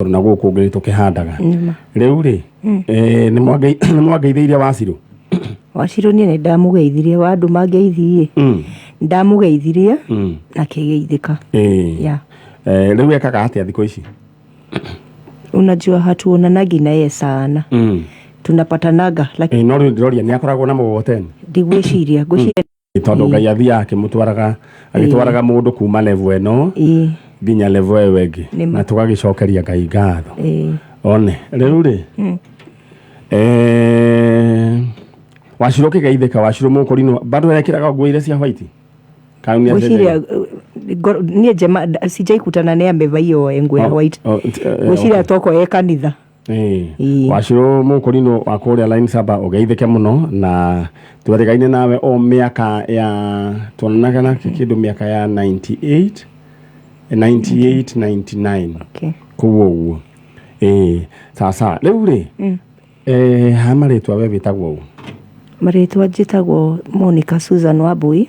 na guku ngiri tukihandaga riu ri ni mwageithirie Waciro ni ndamugeithirie wandu mageithirie ndamugeithirie na kigeithika riu ekaga atia thiko ici unajua hatuonanagi na yeye sana tunapatanaga lakini no ndiroria ni akoragwo na mugoteni ndigwiciria tondu Ngai athia agitwaraga mundu kuma level eno nginya level eo wengi na tugagicokeria Ngai ngatho one riu ri Waciro kigeithika Waciro mukorino bado yakiraga nguo ile cia white kaumia nie jema sijaikutana naye ameva hiyo nguo ya white gwiciria toko ye kanitha Waciro mukorino wakuria line saba ugeithike muno na twarigaine nawe o miaka ya tuonanaga na kindu miaka ya 98 99 kuwo sasa riu ri hamaritwa we bitagwo maritwa jitagwo Monica Susan Wambui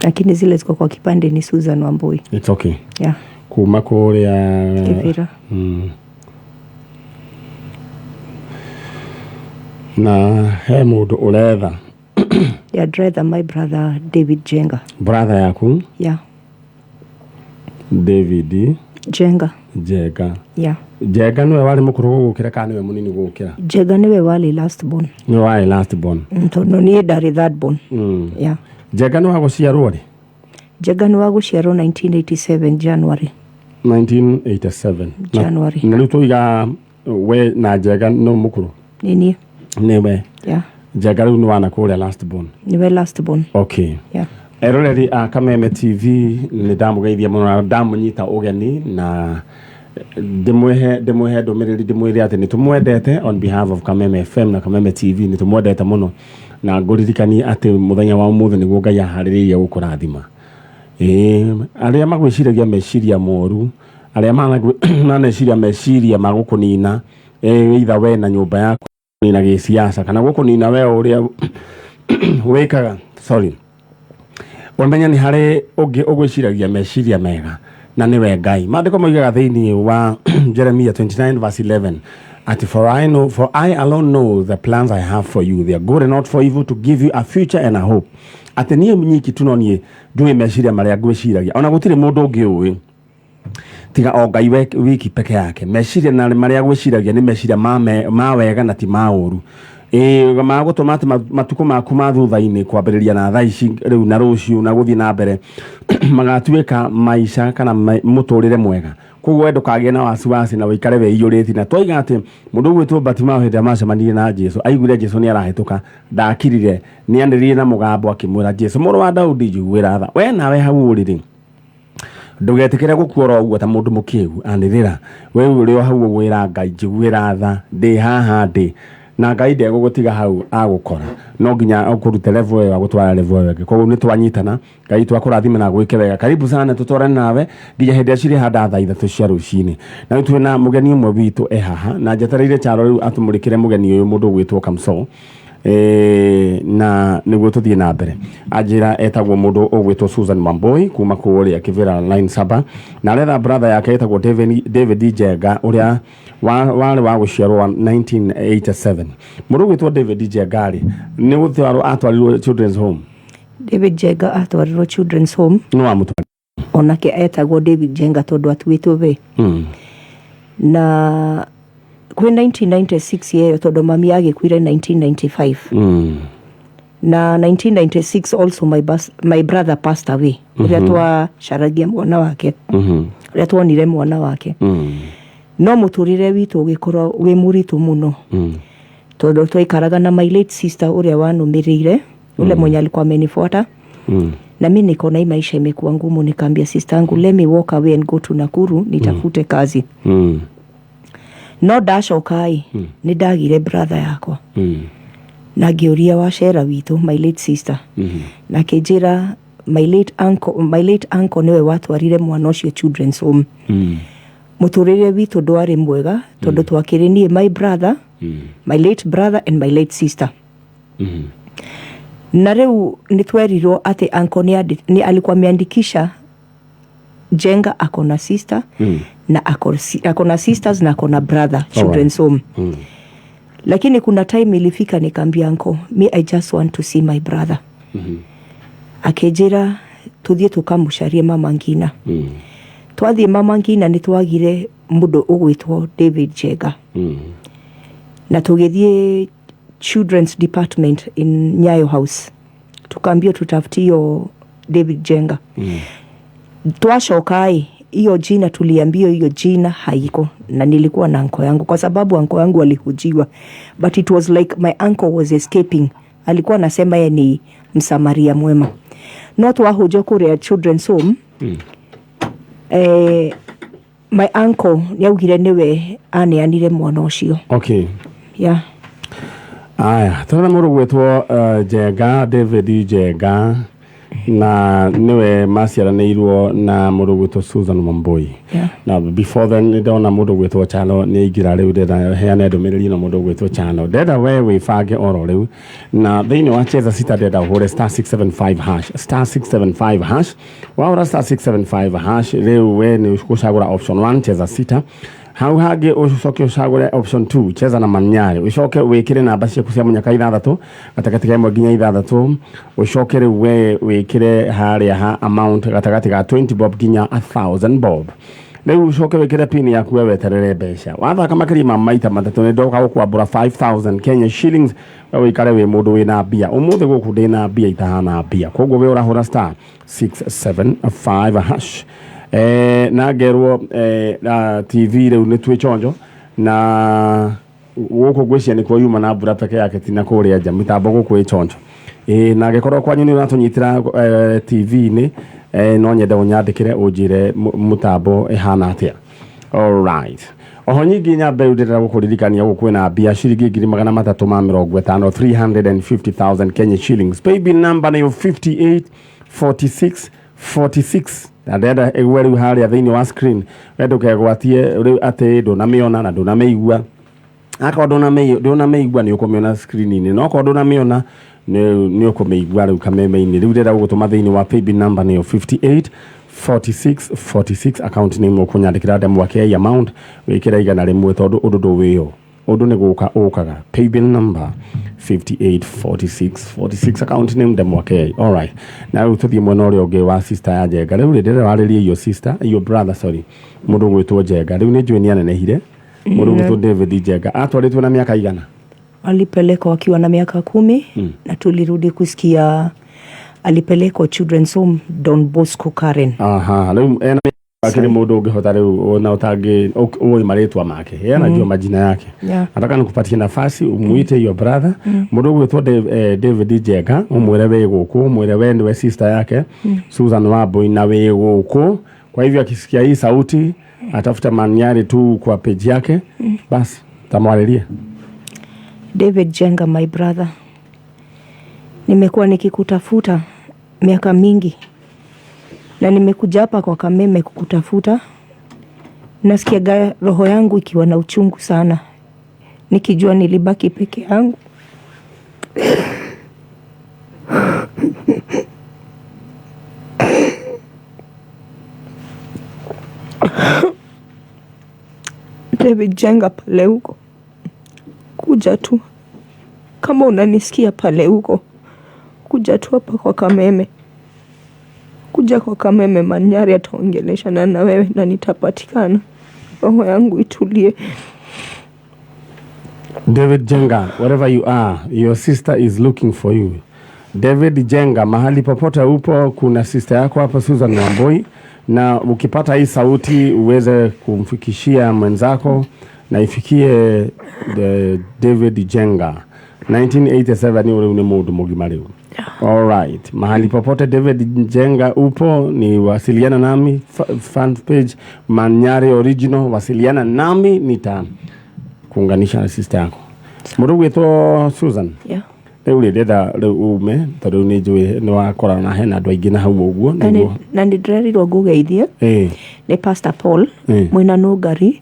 lakini zile ziko kwa kipande ni Susan Wambui. It's okay. Kuma kuria Kibira. Na he mundu uretha dretha my brother David Jenga. Brother yaku? David Jenga. Jenga niwe wali mukuru gukira kana niwe munini gukira? Jenga niwe wali last born. Niwe wali last born. Tondu ni ndari third born. Jenga niwe waguciarwo ri? Jenga niwe waguciarwo 1987 January. 1987 January. Na riu tuiga we na Jenga no mukuru? Nini? Niwe. Jenga riu ni wana kuria last born. Niwe last born. Okay. Eroreri Kameme TV ni ndamugeithia muno ndamunyita ugeni na ndimwehe ndomereri ndimwire ati nitumwendete on behalf of Kameme FM na Kameme TV nitumwendete muno na nguririkani ati muthenya wa umuthe niguo Ngai ahariririe gukurathima aria magwiciragia meciria moru aria maneciria meciria magukunina either we na nyumba yaku na gisiasa kana gukunina we uria wekaga Wamenya ni hare ogwiciragia meciria mega na niwe Ngai. Maandiko moigaga thiini wa Jeremiah 29 verse 11 ati for I alone know the plans I have for you, they are good and not for evil, to give you a future and a hope. Ati nie mnyiki tu nonie ndui meciria maria ngwiciragia ona gutire mundu ungi uwi tiga o Ngai wiki peke yake. Meciria na maria ngwiciragia ni meciria ma wega na ti ma uru. Magutuma matuko maku mathutha-ini kwambiriria na thaa ici riu na ruciu na guthii na mbere magatuika maisha kana muturire mwega koguo we ndukagie na wasiwasi na wikare we iyuriti na twiga ati mundu gwitwo Batimao hindi amacemanirie na Jesu aiguire Jesu ni arahituka ndakirire ni aniririe na mugambo akimwira Jesu muru wa Daudi njiguira tha we nawe hau uriri ndugetikire gukuora uguo ta mundu mukiu anirira we uri hau wira Ngai njiguira tha ndi haha ndi na Ngai ndegugutiga hau agukora no nginya ukurute level ya gutwara level yake koguo ni twanyitana Ngai twakurathima na gwike wega karibu sana tutorane nawe nginya hindi aciri handa thaa 3 cia rucini na twi na mugeni umwe witu haha na njetereire charo riu atumurikire mugeni uyu mundu gwitwo Kamso na niguo tuthie na mbere ajira etagwo mundu ugwitwo Susan Wambui kuma kuria Kivira line 7 na retha brother yake etagwo David Jenga uria wale wa guciarwo 1987 mundu ugwitwo David Jenga ni gutwaro atwarirwo children's home. David Jenga atwarirwo children's home no amutwara onake etagwo David Jenga tondu atuitwo we na kwi 1996 yeyo tondu mami agikuire 1995 na 1996 also my brother passed away uria twacaragia mwana wake uria twonire mwana wake no muturire witu ugikorwo wi muritu muno tondu twaikaraga na my late sister uria wanumirire ule mwenye alikuwa amenifuata na mimi niko na maisha imekuwa ngumu nikaambia sister yangu let me walk away and go to Nakuru nitafute kazi no dashokai ni dagire brother yakwa na giuria wa shera witu my late sister na kijira my late uncle niwe watwarire mwana ucio children's home muturire witu ndwari mwega tondu twakiri nie my brother my late brother and my late sister na reu nitwerirwo ati uncle ni alikuwa ameandikisha Jenga akona sister na akona sisters na akona brother children's home. Lakini kuna time ilifika nikambia uncle, me I just want to see my brother. Akejera tuthie tukamusharie mama ngina. Twathie mama ngina nitwagire mundu ugwitwo David Jenga. Na tugithie children's department in Nyayo House. Tukaambia tutafutio David Jenga. Twashokai hiyo jina tuliambia hiyo jina haiko, na nilikuwa na uncle yangu kwa sababu uncle yangu alihujiwa, but it was like my uncle was escaping. Alikuwa anasema yeye ni msamaria mwema. Not wahujo kure children's home. My uncle yaugire niwe aneanire mwana ucio. Okay. Yeah. Aya, tuna muru gwetwo Jenga, David Jenga, na niwe maciaranĩirwo na mũndũ gwĩtwo Susan Wambui. Na before then ndona mũndũ gwĩtwo Chano nĩ ingira rĩu ndenda heane ndũmĩrĩri na mũndũ gwĩtwo Chano. Ndenda we wĩbange oro rĩu na thĩinĩ wa cheza sita ndenda ũhũre *675#. Waura *675# rĩu we nĩ ũgũcagũra option 1 cheza sita. Hau hage ucoke ucagure option 2 cheza na manyare ucoke wikire namba ciaku cia munyaka 6 gatagati ka 1 nginya 6 ucoke we wikire haria ha amount gatagati ga 20 bob nginya 1000 bob. Leo ucoke wikire pin yaku we weterere mbeca wathaka makiri maita matatu ni ndoka gukwambura 5000 Kenya shillings we ikare we mundu wina bia umuthe guku ndina bia itahana bia koguo we urahura *675#. Na gerwo na TV reu ni twechonjo na guko gwĩcia ni kwa yuma na mbura peke yake tina kuria nja mitambo guko ĩchonjo na gekorwo kwanyu ni uratunyitira TV ni no nyende unyandikire unjire mutambo ihana atia. All right. Oho nyingi nyambe udira gukuririkania gukwena bia shiringi 350,000 350,000 Kenya shillings. Paybill number ni 584646. Ndenda egweru haria thĩinĩ wa screen wendo kegwatie rĩu ate ndũnamĩona na ndũnamĩigua aka ndũnamĩigua nĩ ũkũmĩona screen-inĩ no ko ndũnamĩona nĩ ũkũmĩigua rĩu kameme-inĩ rĩu ndenda gũtũma thĩinĩ wa paybill number nĩ 584646 account name ũkũnyandĩkĩra ndemwa kĩa amount wĩkĩra igana rĩmwe tondũ ũndũ ndũwĩyo ũndũ nĩ gũka ũkaga paybill number 584646 account name ndemwa kĩa. All right, na tuthie mwena ũrĩa ũngĩ wa sister ya Jenga rĩu ndĩrenda warĩrie your sister your brother sorry mũndũ gwĩtwo Jenga rĩu nĩ njũĩ nĩ anenehire mũndũ gwĩtwo David Jenga atwarĩtwo na miaka igana? Alipelekwa akiwa na miaka 10 na tulirudi kusikia alipelekwa children's home Don Bosco Karen. Aha, rĩu akiri mundu ungihota riu ona utangi uwe maretwa make yeye anajua majina yake. Nataka nikupatie nafasi umuite your brother mundu gwitwo David Jenga umwire we guku umwire we ndiwe sister yake Susan Wambui na we guku. Kwa hivyo akisikia hii sauti atafuta manyari tu kwa page yake basi tamwalilia. David Jenga, my brother, nimekuwa nikikutafuta miaka mingi na nimekuja hapa kwa Kameme kukutafuta. Nasikia roho yangu ikiwa na uchungu sana nikijua nilibaki peke yangu. David Jenga, pale huko kuja tu, kama unanisikia pale huko kuja tu hapa kwa Kameme. Kuja kwa Kameme Manyari ataongelesha na wewe na nitapatikana. Roho yangu itulie. David Jenga, wherever you are, your sister is looking for you. David Jenga, mahali popote upo kuna sister yako hapa Susan Wambui, na ukipata hii sauti uweze kumfikishia mwenzako na ifikie David Jenga. 1987 ni ule mundu mugima leo. All right. Mahali popote David Jenga upo ni wasiliana nami fan page Manyari Original, wasiliana nami nita kuunganisha na sister yako. Mundu gwitwo Susan. Yeah. Leo ndeda ume tondu ni njui ni wakora na hena andu aingi na hau uguo na ndirerirwo ngugeithie. Ni Pastor Paul mwina Nugari.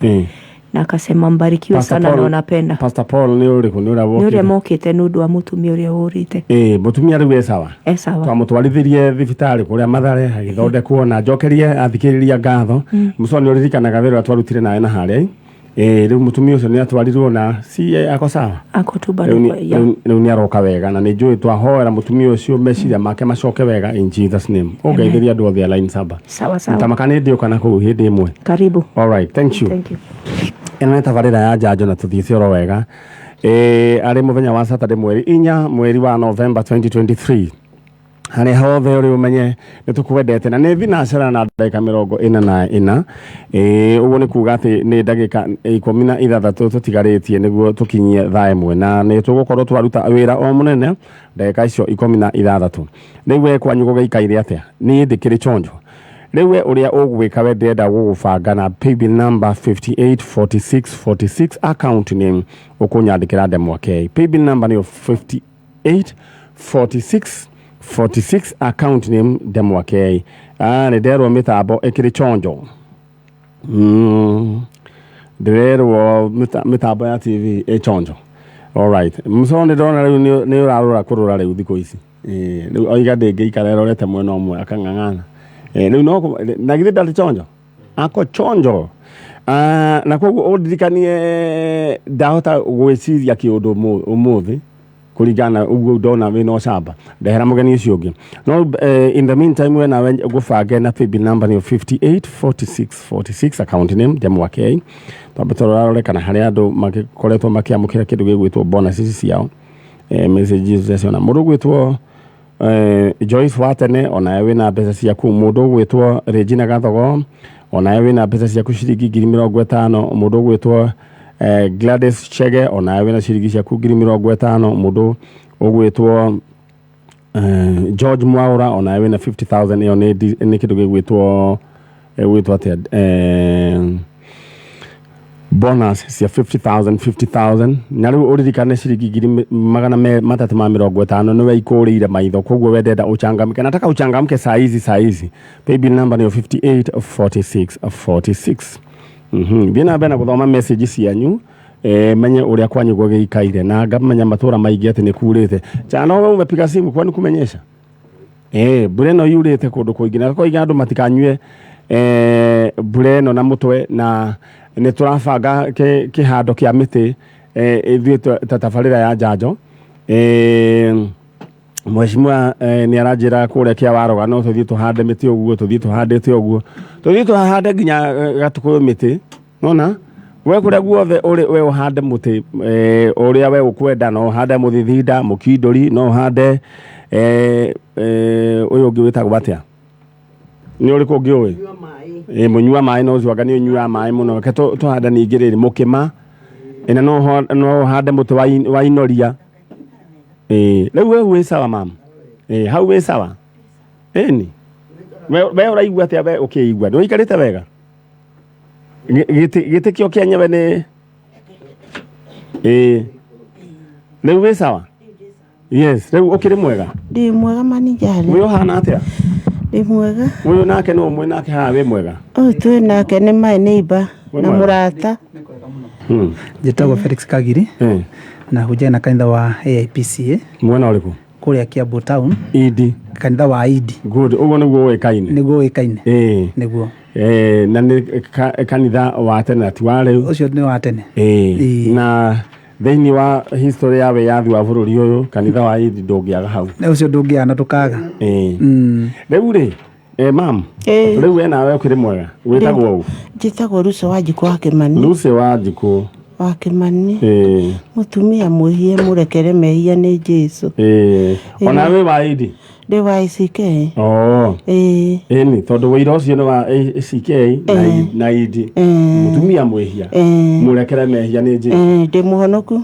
na akasema mbarikiwe sana na unapenda. Pastor Paul ni uriku ni urawo. Ni ure mokite nundu wa mutumia uria urite. Mutumia riu sawa. Sawa. Twamutwarithirie thibitari kuria Mathare agithondekwo na njokerie athikiriria ngatho. Musoni uririkanaga wira twarutire nawe na haria. Riu mutumia ucio ni atwarirwo na ako sawa. Ako tu bado ya. Riu ni aroka wega na ni njui twahoera mutumia ucio meciria make macoke wega in Jesus name. Ongeithiria andu othe line saba. Sawa sawa. Tamakane ndio kana ku hindi imwe. Karibu. All right, thank you. Thank you. Eno tabarira ya njanjo na tuthisi oro wega. Ari muthenya wa Saturday mweri wa November 2023. Hani hothe uri umenye nitukwendete na ni thinacara na ndagika 44 uguo ni kuga ati ni ndagika 16 tutigaritie niguo tukinyie thaa imwe na ni tugukorwo twaruta wira o munene ndagika icio 16 niwe kwanyu gugaikaire atia ni ndikiri chonjo riwe uria ugwika we ndenda gugubanga na paybill number 584646 account name ukunyandikira ndemwa ke paybill number ni 584646 account name ndemwa ke ni nderwo mitambo ikiri chonjo nderwo mitambo ya TV chonjo. All right, msonde ndona riu ni urarura kurura riu thiko ici riu oiga ndingiikara rorete mwena umwe akang'ang'ana riu no na githe ndati chonjo ako chonjo na koguo undirikanie ndahota gwiciria kiundu umuthi kurigana uguo ndona we no shamba ndehera mugeni ucio ungi no in the meantime when I gubange na paybill number ni 584646 account name ndemwa ke twabetorora kana hari andu magikoretwo makiamukira kindu gigwitwo bonus ici ciao messages icio na mundu gwitwo Joyce Watene ona ewe na pesa ciaku mundu gwitwo Regina Gathogo ona ewe na pesa ciaku ciringi 50,000 mundu gwitwo Gladys Chege ona ewe na ciringi ciaku 50,000 mundu ugwitwo George Mwaura ona ewe na 50,000 iyo ni kindu gigwitwo atia bonus cia 50,000 na riu uririkane ciringi 350 niwe ikurire maitho koguo wendenda uchangamke nataka uchangamke saa hizi paybill number ni 584646 bina bena guthoma message cianyu menye uria kwanyu gugikaire na ngamenya matura maingi ati ni kurite chano we umepiga simu kwani kumenyesha bureno yurite kundu kuingi na koiga andu matikanyue bureno na mutwe na ni turabanga kihando kia miti ithuĩ tatabarĩra ya njanjo mheshimiwa ni aranjira kuria kia waroga no tuthii tuhande miti uguo tuthii tuhandite uguo tuthii tuhande nginya gatukuyu miti nona we kuria guothe uri we uhande muti uria we ukwenda no hande muthithinda mukindori no hande uyu ungi witagwo batia ni uri kungi uwi munyua mai no zwaga ni unyua mai muno ke to handa ni ngiriri mukima ina no hande muti wa inoria riu we sawa mam hau we sawa ni we uraigua atia we ukiigua ndu ikarite wega giti kio kianyewe ni riu we sawa yes riu ukiri mwega ndi mwega manijari we hana atia ndi mwega uyu nake no mwe nake ha we mwega twi nake ni my neighbor na murata Jitagwo Felix Kagiri na hujia na kanitha wa AIPCA mwena uriku kuria Kiambu town idi kanitha wa idi good ugo niguo wekaine niguo na ni kanitha wa tene atiwale ucio ni wa tene na thĩinĩ wa history ya wiyathi wa bũrũri ũyũ kanitha wa idi ndũngĩaga hau na ucio ndũngĩana tukaga rĩu rĩ mam rĩu we nawe ũkĩrĩ mwega wĩtagwo ũũ njĩtagwo Lucy Wanjikũ wa Kĩmani Lucy Wanjikũ wa Kĩmani mutumia mwĩhie mũrekere mehia nĩ Jesũ ona we wa idi ndi wa ICK ni tondu wira ucio ni wa ICK na idi mutumia mwehia murekere mehia ni Jesũ ndi muhonoku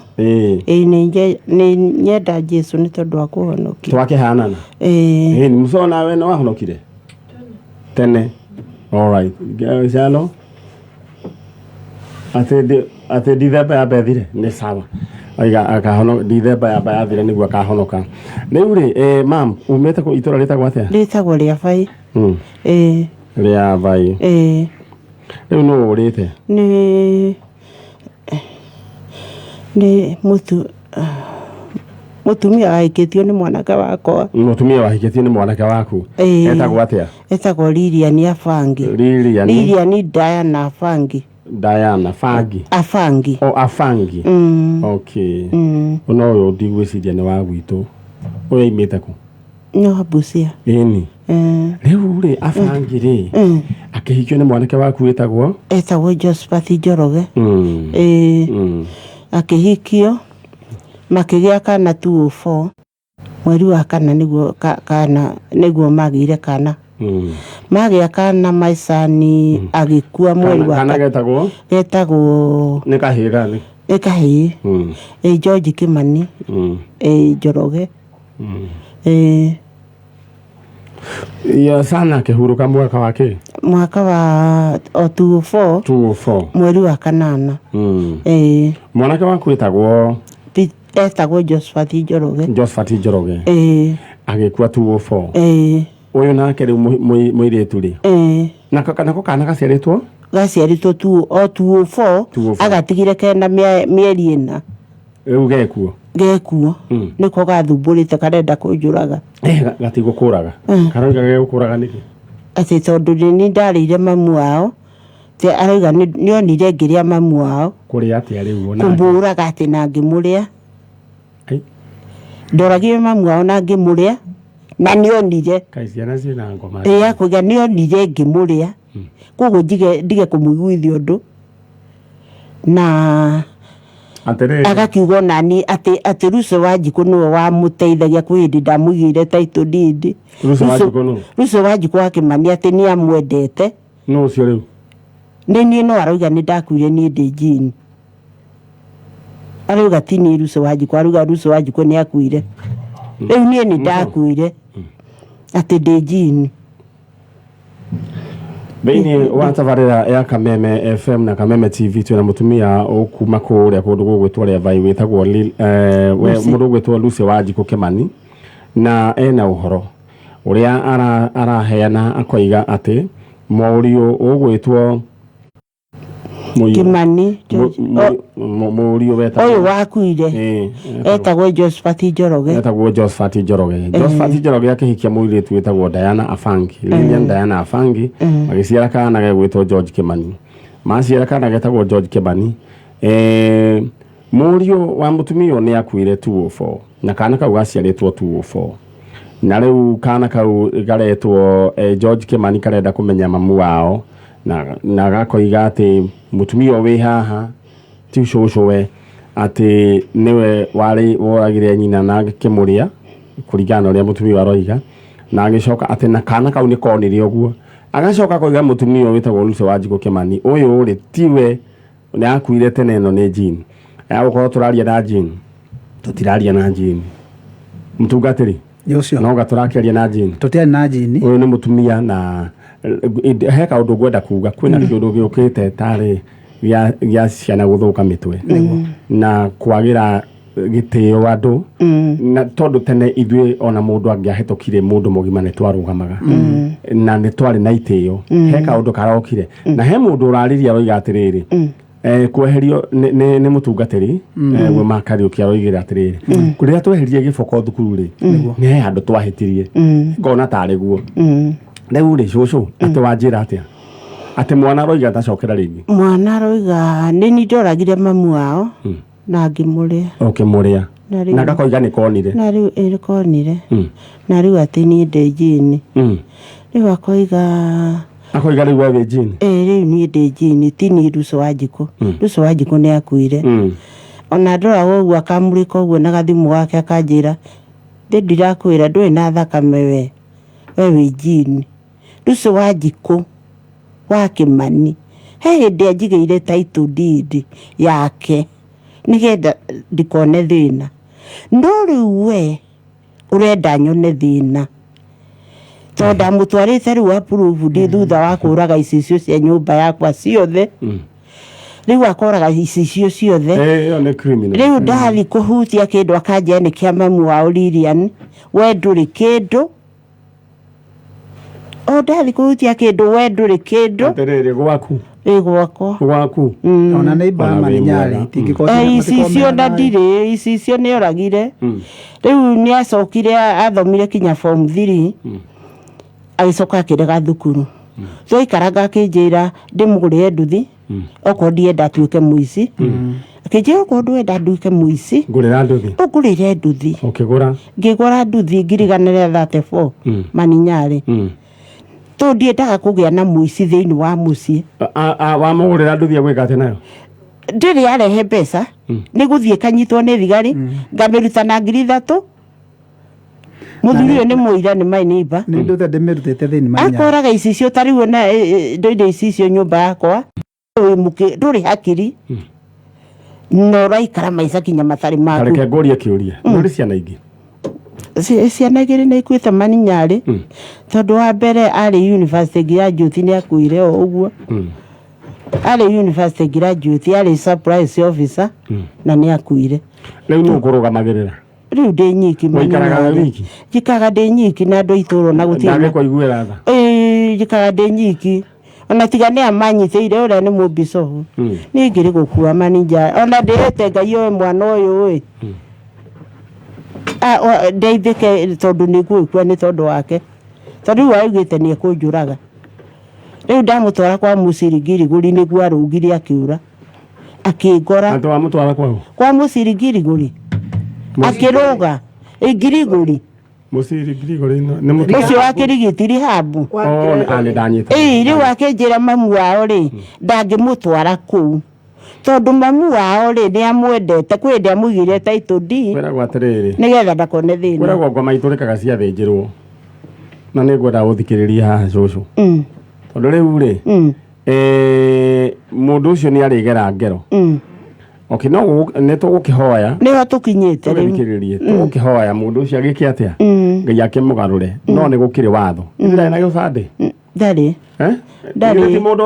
ni nyenda Jesũ ni tondu wa kuhonokia twakihanana ni musona we no wahonokire tene all right jalo ate dithemba ya bethire ni sawa aiga akahono dithemba ya bathire niguo akahonoka riu ri mam umete ku itura ritagwo atia ritagwo ria bai ria bai riu no urite ni Nĩ mutumia wahikĩtio nĩ mwanake wakwa. Mutumia wahikĩtio nĩ mwanake waku. Etagwo atĩa? Etagwo Lilian Afangi. Lilian Diana Afangi. Diana Fangi. Afangi. Afangi. Okay. Ona ũyũ ndigwĩciria nĩ wa gwitũ. Ũyũ aimĩte kũ? No Busia. Ĩni. Rĩu rĩ Afangi rĩ akĩhikio nĩ mwanake waku wĩtagwo? Etagwo Josephat Njoroge. Akĩhikio makĩgĩa kana 204 mweri wa kana nĩguo magĩire kana. Magĩa kana maicani agĩkua mweri wa kana. Getagwo nĩ kahĩĩ gani? Nĩ kahĩĩ. George Kimani. Njoroge. Ya sana akĩhurũka mwaka wa kĩ? Mwaka wa 204 mweri wa kanana. Mwanake waku wĩtagwo? Etagwo Josephat Njoroge. Josephat Njoroge. Agĩkua 204. Ũyũ nake rĩu mũirĩtu rĩ? Nako kana gaciarĩtwo? Gaciarĩtwo 204 agatigire kena mĩeri 4. Rĩu gekuo? Nĩko gathumbũrĩte karenda kũnjũraga. Gatigũkũraga? Karoiga gegũkũraga nĩkĩ? Atĩ tondũ nĩ ndarĩire mamu wao, te arauga nĩonire ngiria mamu wao. Kũrĩa atĩa rĩu? Kũmbũraga atĩ na ngĩmũrĩa. Ndoragire mamu wao na ngĩmũrĩa na nĩonire. Kaĩ ciana ciĩna ngoma? Akauga nĩonire ngĩmũrĩa. Koguo ndige kũmũiguithia ũndũ. Na agakiuga nani atĩ Ruso Wanjikũ nĩwe wamũteithagia kwĩ hĩndĩ ndamũigĩire title deed. Ruso Wanjikũ akĩmania atĩ nĩamwendete. No ũcio rĩu? Nĩ niĩ no arauga nĩ ndakuire niĩ ndĩ njini. Arauga ti niĩ Ruso Wanjikũ, arauga Ruso Wanjikũ nĩ akuire. Rĩu niĩ nĩ ndakuire atĩ ndĩ njini. Thĩinĩ wa tabarĩra ya Kameme FM na Kameme TV twĩna mũtumia ũkuma kũrĩa kũndũ gũgwĩtwo Rĩathai wĩtagwo mũndũ ũgwĩtwo Ruso Wanjikũ Kimani, na ena ũhoro ũrĩa araheana akoiga atĩ mũriũ ũgwĩtwo Kimani mũriũ wetagwo ũyũ wakuire etagwo Josephat Njoroge. Josephat Njoroge akĩhikia mũirĩtu wĩtagwo Diana Afangi. Lilian Diana Afangi magĩciara kana gegwĩtwo George Kimani. Maciara kana getagwo George Kimani. Mũriũ wa mũtumia nĩ akuire 204 na kana kau gaciarĩtwo 204. Na rĩu kana kau garetwo George Kimani karenda kũmenya mamu wao na gakoiga atĩ mũtumia wĩ haha ti cũcũwe atĩ nĩwe woragire nyina na agĩkĩmũrĩa kũringana ũrĩa mũtumia aroiga, na agĩcoka atĩ na kana kau nĩ konire ũguo. Agacoka koiga mũtumia wĩtagwo Ruso Wanjikũ Kimani ũyũ rĩ tiwe nĩ akuire tene, ĩno nĩ jini. Gũkorwo tũraria na jini, tũtiraria na jini mũtungatĩri no gatũrakĩaria na jini, tũtiarĩ na jini. Ũyũ nĩ mũtumia na he kaũndũ ngwenda kuga. Kwĩna kĩũndũ gĩũkĩte tarĩ gĩa ciana gũthũka mĩtwe na kwagĩra gĩtĩo andũ, na tondũ tene ithuĩ ona mũndũ angĩahĩtũkire mũndũ mũgima nĩ twarũgamaga na nĩ twarĩ na itĩo. He kaũndũ karokire na he mũndũ ũrarĩria aroiga atĩrĩrĩ kweherio nĩ mũtungatĩri we Makariũki aroigire atĩrĩrĩ rĩrĩa tweherie gĩboko thukuru rĩ nĩ he handũ twahĩtirie ngona tarĩ guo. Rĩu rĩ cũcũ atĩ wanjĩra atĩa atĩ mwana aroiga atacokera rĩngĩ? Mwana aroiga nĩ niĩ ndoragire mamu wao na ngĩmũrĩa. Ũkĩmũrĩa na gakoiga nĩ konire? Na rĩu nĩ konire na rĩu atĩ niĩ ndĩ njini. Rĩu akoiga rĩu we wĩ njini? Rĩu niĩ ndĩ njini ti niĩ Ruso Wanjikũ. Ruso Wanjikũ nĩ akuire. Ona ndoraga ũguo akamũrĩka ũguo na gathimũ gake akanjĩra ndirakwĩra ndũrĩ na thakame we wĩ njini. Ruso Wanjikũ wa Kimani he hĩndĩ anjigĩire title deed yake nĩgetha ndikone thĩna, no rĩu we ũrenda nyone thĩna tondũ ndamũtwarĩte rĩu approved thutha wa kũraga icicio cia nyũmba yakwa ciothe. Rĩu akoraga icicio ciothe rĩu ndathiĩ kũhutia kĩndũ akanjĩra nĩ kĩa mamu wao Lilian, we ndũrĩ kĩndũ. Ndathiĩ kũhutia kĩndũ we ndũrĩ kĩndũ. Atĩrĩrĩ gwaku gwakwa gwaku ona neighbor maninyari icicio ndire icicio nĩ oragire rĩu nĩ acokire athomire kinya form 3 agĩcoka akĩrega thukuru so ikaranga akĩnjĩra ndĩmũgũrĩre nduthi okorwo ndienda atuĩke mũici akĩnjĩra okorwo ndwenda nduĩke mũici ũgũrĩre nduthi ngĩgũra nduthi ngiriganĩre 34 maninyari to ndiendaga kũgĩa na mũici thĩinĩ wa mũciĩ wamũgũrĩra nduthi agwĩka atĩ nayo ndĩrĩ arehe mbeca nĩ gũthiĩ kanyitwo nĩ thigari ngamĩruta na 3,000 mũthuri ũyũ nĩ mũira nĩ my neighbor nĩ ndũthe ndĩmĩrutĩte thĩinĩ maninyari akoraga icicio tarĩu na ndoinde icicio nyũmba yakwa ndũrĩ hakiri no raikara maica kinya matarĩ maku reke ngũrie kĩũria nĩ ciana ingĩ ciana igĩrĩ nĩ ikuĩte maninyari tondũ wa mbere arĩ university graduate nĩ akuire o ũguo arĩ university graduate arĩ surprise officer na nĩ akuire rĩu nĩ ũkũrũgamagĩrĩra rĩu ndĩ nyiki njikaga ndĩ nyiki na andũ itũrwo na gũtirĩ njikaga ndĩ nyiki ona tiga nĩ amanyitĩire ũrĩa nĩ mũbicobu nĩ ngĩrĩ gũkua maninja ona ndĩrete Ngai oe mwana ũyũ ndeithĩke tondũ nĩ gwĩkua nĩ tondũ wake tondũ waugĩte nĩ ekũnjũraga rĩu ndamũtwara kwa mũcirigirigũri nĩguo arũgire akĩũra akĩngora kwa mũcirigirigũri akĩrũga ngirigũri ũcio wakĩrigiti Rihabu rĩu akĩnjĩra mamu wao ndangĩmũtwara kũu tondũ mamu wao nĩ amwendete kwĩ ndĩamũigĩire title deed nĩgetha ndakone thĩna kwĩragwo ngoma itũrĩkaga ciathĩnjĩrwo na nĩ ngwenda gũthikĩrĩria haha cũcũ tondũ rĩu mũndũ ũcio nĩ arĩgera ngero okay no nĩ tũgũkĩhoya nĩho tũkinyĩte rĩu tũgũkĩhoya mũndũ ũcio agĩke atĩa Ngai akĩmũgarũre no nĩ gũkĩrĩ watho ndarĩ na gĩbandĩ ndarĩ mũndũ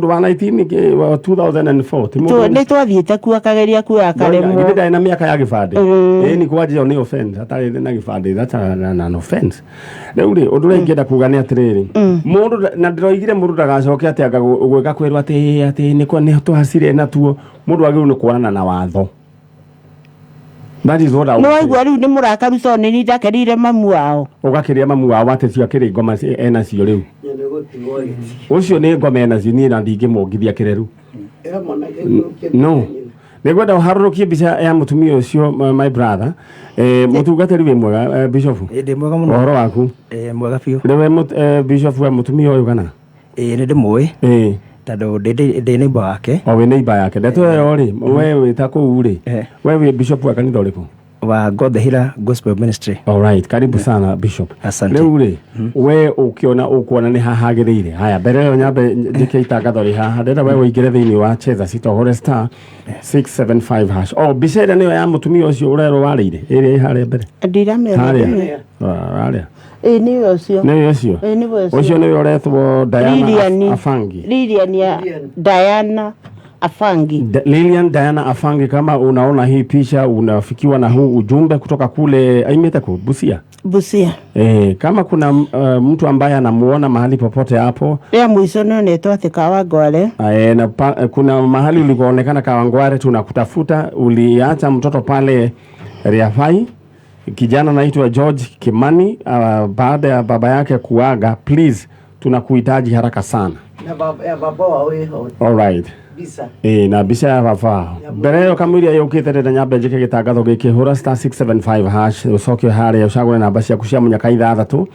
wa 2004 nĩ twathiĩte kuo akageria kuoya akaremwo ndarĩ na mĩaka ya gĩbandĩ nĩ kwanjĩo nĩ offense atarĩ na gĩbandĩ that's an offense rĩu ũndũ ũrĩa ingĩenda kuga nĩ atĩrĩrĩ mũndũ na ndĩroigire mũndũ ndagacoke atĩ gwĩka kwĩrwo atĩ nĩ twacire natuo mũndũ agĩrĩirwo nĩ kuonana na watho no waigua rĩu nĩ mũrakaru tondũ nĩ niĩ ndakerire mamu wao ũgakĩria mamu wao atĩ cio akĩrĩ ngoma enacio rĩu ũcio nĩ ngoma enacio niĩ na ndingĩmwongithia kĩreru no nĩngwenda ũharũrũkie mbica ya mũtumia ũcio my brother mũtungatĩri wĩ mwega bishop ndĩ mwega mũno ũhoro waku mwega biũ rĩwe bishop wa mũtumia ũyũ kana nĩ ndĩmũĩ tondũ ndĩ neighbor wake wĩ neighbor yake ndeto rĩ we wĩta kũu rĩ we wĩ bishop wa kanitha ũrĩkũ wa God the Healer Gospel Ministry. All right, karibu sana Bishop. Asante. Rĩu rĩ we ũkuona nĩ hahagĩrĩire haya mbere yo nyambe njĩke itangatho rĩ haha ndĩrenda we ũingĩre thĩinĩ wa Cheza citohore star 675 hash mbica ĩrĩa nĩyo ya mũtumia ũcio ũrerwo warĩire ĩrĩa harĩa mbere ndiramĩona harĩa nĩwe ũcio ũcio nĩwe ũretwo Diana Afangi Lilian Diana Afangi. Kama unaona hii picha unafikiwa na huu ujumbe kutoka kule aimete ku Busia. Kama kuna mtu ambaye anamuona mahali popote hapo ya mwisho none tote Kawangware na kuna mahali ulikoonekana Kawangware tunakutafuta, uliacha mtoto pale Riafai, kijana anaitwa George Kimani, baada ya baba yake kuaga, please tunakuhitaji haraka sana na baba wawe ho. All right bisa na bisa ya baba bereo kamuri ayokite reda nyambe njike gitangatho giki hura star 675 hash ucoke hare ucagure namba cia kucia munyaka ithathatu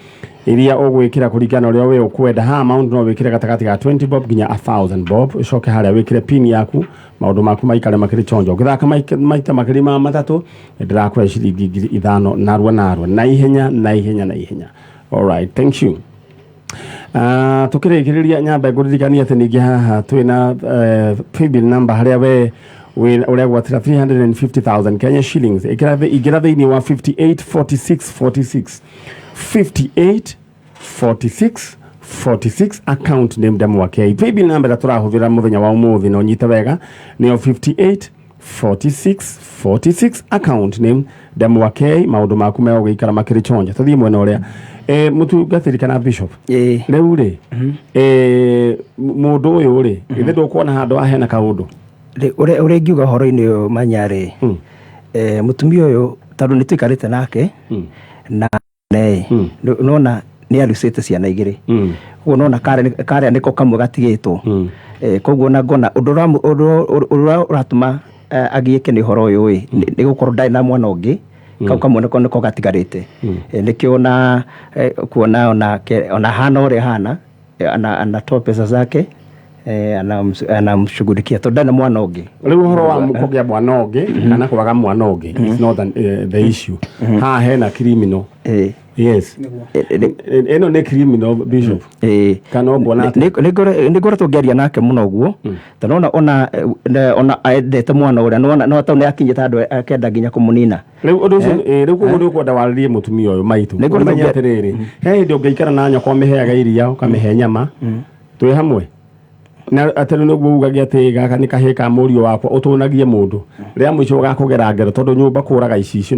iria ugwikira kurigana uria we ukwenda ha amount no wikire gatagati ga 20 bob ginya 1000 bob ucoke hare wikire pin yaku maundu maku maikare makiri chonjo githaka maita makiri ma matatu ndirakwe ciringi 5 narwa na ihenya. All right, thank you. Tukirikiria nyamba nguririkania ati ningi haha twina paybill number haria we uregwatira 350,000 Kenya shillings igira thiini wa 5846 account name demo wake. Paybill number that turahuvira muthenya wa umuthi no nyite wega ni 5846 account name demo wake. Maundu maku mego gikara makiri chonja tuthie mwena uria mutungatiri kana bishop ĩ riu ri mundu uyu ri ithe ndukuona handu ahena kaundu uri ngiuga horo-inĩ ũyũ manyarĩ mũtumia ũyũ tondũ nĩ tũikarĩte nake na nona nĩ arucĩte ciana igĩrĩ koguo nona karĩa nĩko kamwe gatigĩtwo koguo na ngona ũndũ ũrĩa ũratũma agiĩke nĩ ũhoro ũyũ ĩ nĩ gũkorwo ndarĩ na mwana ũngĩ kau kamwe nĩko gatigarĩte nĩkĩo na kuona ona hana ũrĩa hana anatoa pesa zake anamshughulikia tondũ ndarĩ na mwana ũngĩ rĩu ũhoro wa kũgĩa mwana ũngĩ kana kwaga mwana ũngĩ is not the issue haha hena criminal yes eno nĩ criminal bishop kana ũguona nĩ ngoretwo ngĩaria nake mũno ũguo tondũ ona endete mwana ũrĩa no tondũ nĩ akinyĩte andũ akenda nginya kũmũnina rĩu ũndũ ũcio rĩu koguo nĩ ũkwenda warĩrie mũtumia ũyũ maitũ ũmenya atĩrĩrĩ he hĩndĩ ũngĩikara na nyoko ũmĩheaga iria ũkamĩhe nyama twĩ hamwe na atĩrĩ nĩguo ugagia atĩ gaka nĩ kahĩĩ ka mũriũ wakwa ũtũnagie mũndũ rĩa mũico gakũgera ngero tondũ nyũmba kũraga icicio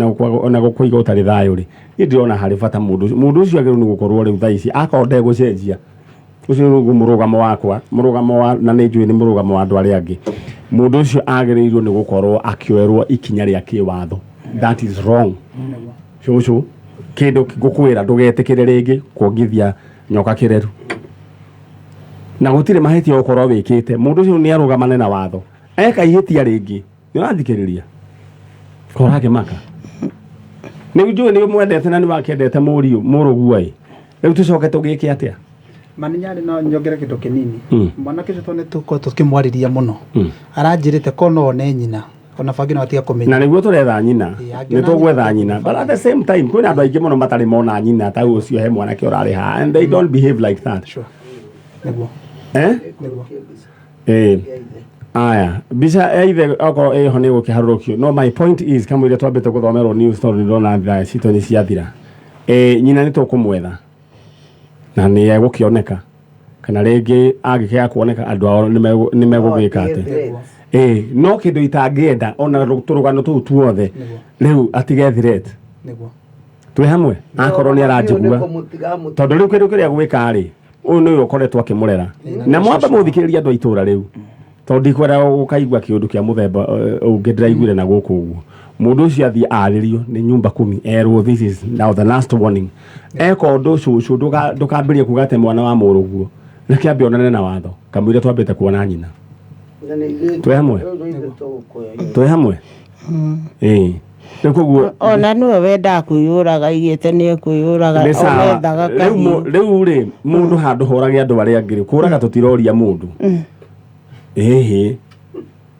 na gũkũiga ũtarĩ thayũ rĩ niĩ ndĩrona harĩ bata mũndũ ũcio agĩrĩirwo nĩ gũkorwo rĩu thaa ici akorwo ndegũcenjia ũcio nĩguo mũrũgamo wakwa na nĩ njũĩ nĩ mũrũgamo wa andũ arĩa angĩ mũndũ ũcio agĩrĩirwo nĩ gũkorwo akĩoerwo ikinya rĩa kĩwatho that is wrong cũcũ kĩndũ ngũkwĩra ndũgetĩkĩre rĩngĩ kuongithia nyoka kĩreru na gũtirĩ mahĩtia ũkorwo wĩkĩte mũndũ ũcio nĩ arũgamane na watho eka ihĩtia rĩngĩ nĩ ũrathikĩrĩria korakĩmaka nĩ njũĩ nĩ mwendete na nĩ wakendete mũrũguo rĩu tũcoke tũgĩke atĩa maninyarĩ no nyongere kĩndũ kĩnini mwanake ũcio nĩ tũkorwo tũkĩmwarĩria mũno aranjĩrĩte ko no one nyina ona bangi no atiga kũmenya na nĩguo tũretha nyina nĩ tũgwetha nyina but at the same time kwĩna andũ aingĩ mũno matarĩ mona nyina ta ũcio he mwanake ũrarĩ ha and they don't behave like that nĩguo aya mbica eithe okorwo ĩho nĩ gũkĩharũrũkio no my point is kamũira twambĩte gũthomerwo news tondũ nĩndona thaa citũ nĩ ciathira nyina nĩ tũkũmwetha na nĩ egũkĩoneka kana rĩngĩ angĩkĩaga kuoneka andũ ao nĩ megũgĩka atĩ no kĩndũ itangĩenda ona tũrũgano tũu tuothe rĩu atige threat twĩ hamwe akorwo nĩ aranjigua tondũ rĩu kĩndũ kĩrĩa gwĩka rĩ ũyũ nĩwe ũkoretwo akĩmũrera na mwamba mũthikĩrĩria andũ a itũũra rĩu tondũ ndikwenda gũkaigua kĩũndũ kĩa mũthemba ũngĩ ndĩraiguire na gũkũ ũguo mũndũ ũcio athiĩ arĩrio nĩ nyumba 10 erwo this is now the last warning eka ũndũ ũcio ndũkambĩrie kuga atĩ mwana wa mũrũguo na kĩambia onane na watho kamũira twambĩte kuona nyina twĩ hamwe ona nĩwe wendaga kwĩyũraga igĩte nĩ ekwĩyũraga omendaga kahiũ rĩu rĩ mũndũ handũ horage andũ arĩa angĩ kũraga tũtiroria mũndũ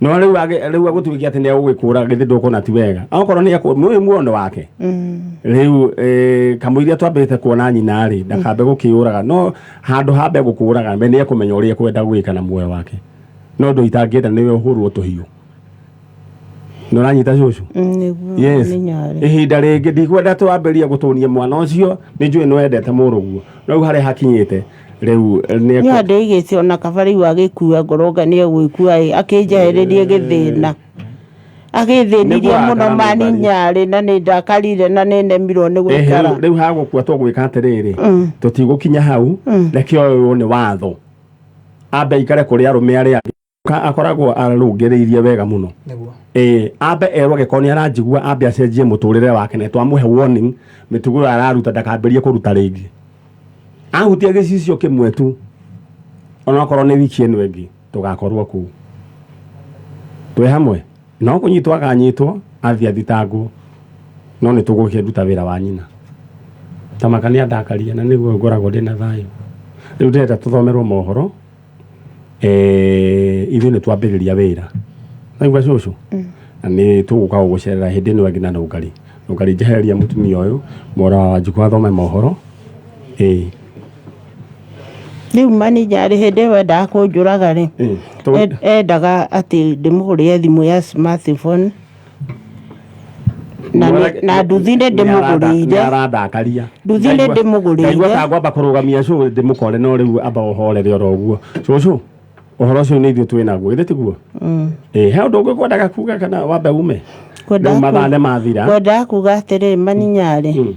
no rĩu agũtuĩke atĩ nĩ egũgĩkũraga githĩ ndũkona ti wega okorwo nĩ muono wake rĩu kamũiria twambĩte kuona nyina rĩ ndakambe gũkĩyũraga no handũ hambe gũkũraga we nĩ ekũmenya ũrĩa ekwenda gwĩka na muoyo wake no ndũ itangĩenda nĩwe ũhũrwo tũhiũ no ranyita cũcũ yes ihinda rĩngĩ ndikwenda twambĩrie gũtũnia mwana ũcio nĩ njũĩ nĩ wendete mũrũguo rĩu harĩa hakinyĩte rĩu nĩ andũ aigĩte ona kaba rĩu agĩkua ngoronga nĩ egwĩkua akĩnjehererie gĩthĩna agĩthĩnirie mũno maninyarĩ na nĩ ndakarire na nĩ nemirwo nĩ gwĩkara rĩu hagũkua tũgwĩka atĩrĩrĩ tũtigũkinya hau reke ũyũ nĩ watho ambe aikare kũrĩ arũme arĩa akoragwo arũngĩrĩirie wega mũno ambe erwo gĩkorwo nĩ aranjigua ambe acenjie mũtũrĩre wake na twamũhe warning mĩtugo araruta ndakambĩrie kũruta rĩngĩ ahutia gĩcicio kĩmwe tu ona okorwo nĩ wiki ĩno ĩngĩ tũgakorwo kũu twĩ hamwe no kũnyitwo akanyitwo athiĩ athitangwo no nĩ tũgũkĩruta wĩra wa nyina tamaka nĩ andakaria na nĩguo ngoragwo ndĩ na thayũ rĩu ndĩrenda tũthomerwo mohoro ithuĩ nĩ twambĩrĩria wĩra naigua cũcũ na nĩ tũgũka gũgũcerera hĩndĩ ĩno ĩngĩ na nũngari njehereria mũtumia ũyũ mora wa Wanjikũ athome mohoro rĩu maninyarĩ hĩndĩ ĩyo endaga kũnjũraga rĩ endaga atĩ ndĩmũgũrĩre thimũ ya smartphone na nduthi nĩ ndĩmũgũrĩire nduthi nĩ ndĩmũgũrĩire kaigua ta ngwamba kũrũgamia cũ ndĩmũkore no rĩu amba ũhorere oro ũguo cũcũ ũhoro ũcio nĩ ithuĩ twĩ naguo githĩ tiguo he ũndũ ũngĩ kwendaga kuga kana wambe ume mathane mathira kwenda kuga atirĩ maninyarĩ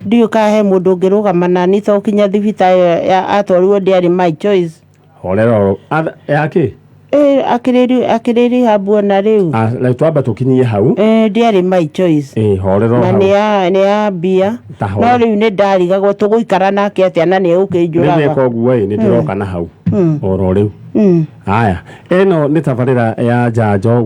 ndiũ kahe mũndũ ũngĩrũgama nani to kinya thibitarĩ atwarirwo ndiarĩ my choice horero yake akĩrĩri habuona rĩu twamba tũkinyie hau ndiarĩ my choice horero na nĩ ya mbia no rĩu nĩ ndarigagwo tũgũikara nake atĩa na nĩ ũkĩnjũraga nĩweka ũguo nĩ ndĩroka na hau oro rĩu haya ĩno nĩ tabarĩra ya njanjo